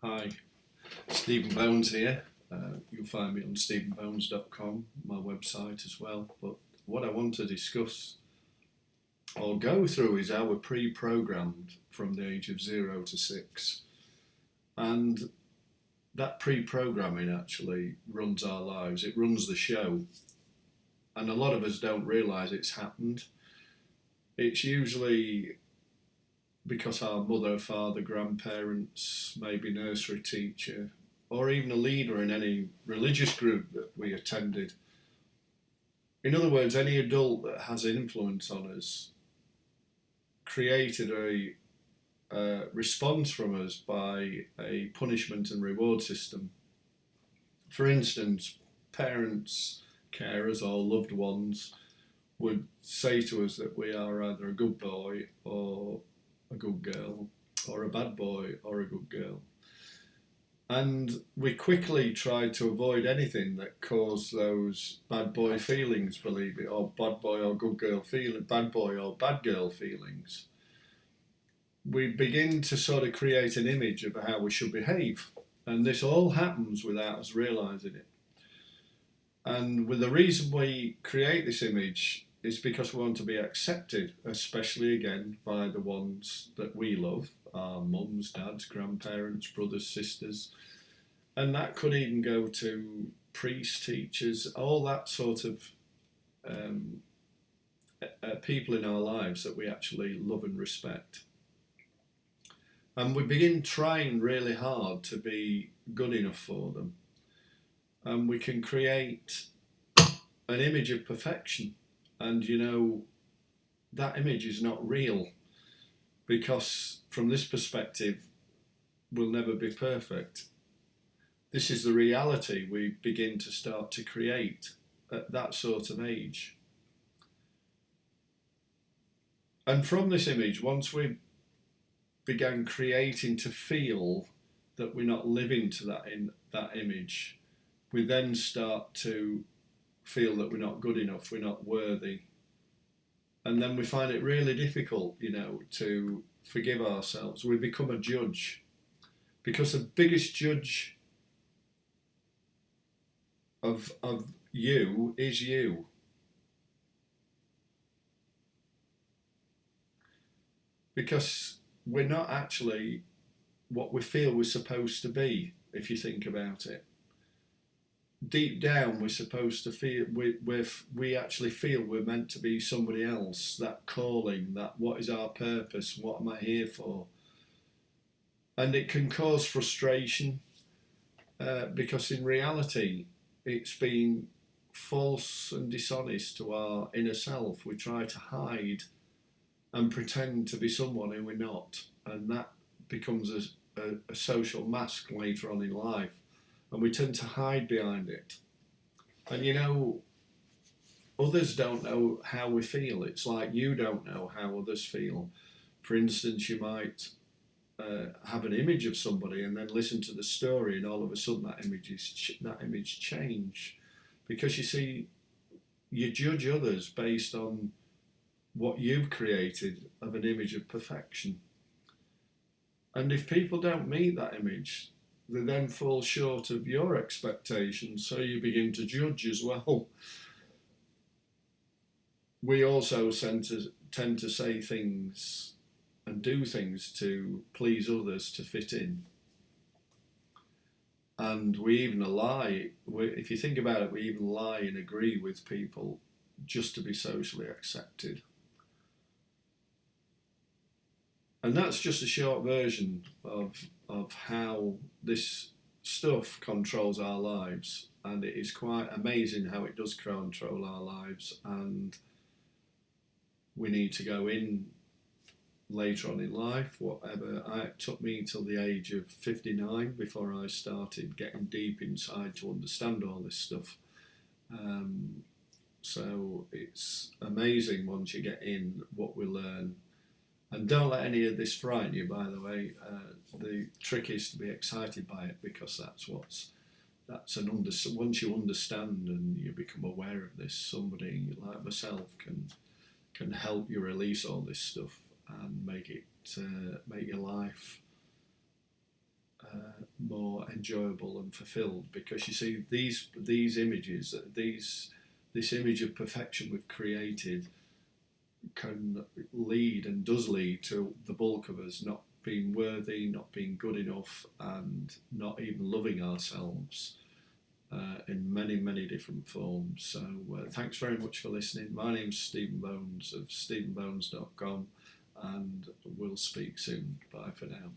Hi, Stephen Bones here. You'll find me on stephenbones.com, my website as well. But what I want to discuss or go through is how we're pre-programmed from the age of 0 to 6. And that pre-programming actually runs our lives. It runs the show. And a lot of us don't realise it's happened. It's usually because our mother, father, grandparents, maybe nursery teacher, or even a leader in any religious group that we attended. In other words, any adult that has influence on us created a response from us by a punishment and reward system. For instance, parents, carers, or loved ones would say to us that we are either a good boy or a good girl, or a bad boy or a good girl. And we quickly tried to avoid anything that caused those bad boy feelings, believe it, or bad boy or good girl feeling, bad boy or bad girl feelings. We begin to sort of create an image of how we should behave. And this all happens without us realising it. And with the reason we create this image is because we want to be accepted, especially again by the ones that we love, our mums, dads, grandparents, brothers, sisters. And that could even go to priests, teachers, all that sort of people in our lives that we actually love and respect. And we begin trying really hard to be good enough for them. And we can create an image of perfection. And that image is not real, because from this perspective, we'll never be perfect. This is the reality we begin to start to create at that sort of age. And from this image, once we began creating to feel that we're not living to that image, we then start to feel that we're not good enough, we're not worthy. And then we find it really difficult, to forgive ourselves. We become a judge, because the biggest judge of you is you. Because we're not actually what we feel we're supposed to be, if you think about it. Deep down, we're supposed to feel, we actually feel we're meant to be somebody else, that calling, that what is our purpose, what am I here for? And it can cause frustration, because in reality, it's been false and dishonest to our inner self. We try to hide and pretend to be someone who we're not, and that becomes a social mask later on in life. And we tend to hide behind it. And others don't know how we feel. It's like you don't know how others feel. For instance, you might have an image of somebody and then listen to the story, and all of a sudden that image change. Because you see, you judge others based on what you've created of an image of perfection. And if people don't meet that image, they then fall short of your expectations, so you begin to judge as well. We also tend to say things and do things to please others, to fit in. And we even lie. If you think about it, we even lie and agree with people just to be socially accepted. And that's just a short version of how this stuff controls our lives. And it is quite amazing how it does control our lives. And we need to go in later on in life, whatever. It took me till the age of 59 before I started getting deep inside to understand all this stuff. So it's amazing once you get in what we learn. And don't let any of this frighten you, by the way. The trick is to be excited by it, because once you understand and you become aware of this, somebody like myself can help you release all this stuff and make your life more enjoyable and fulfilled, because you see these images, this image of perfection we've created can lead and does lead to the bulk of us not being worthy, not being good enough, and not even loving ourselves in many, many different forms. So thanks very much for listening. My name's Stephen Bones of stephenbones.com, and we'll speak soon. Bye for now.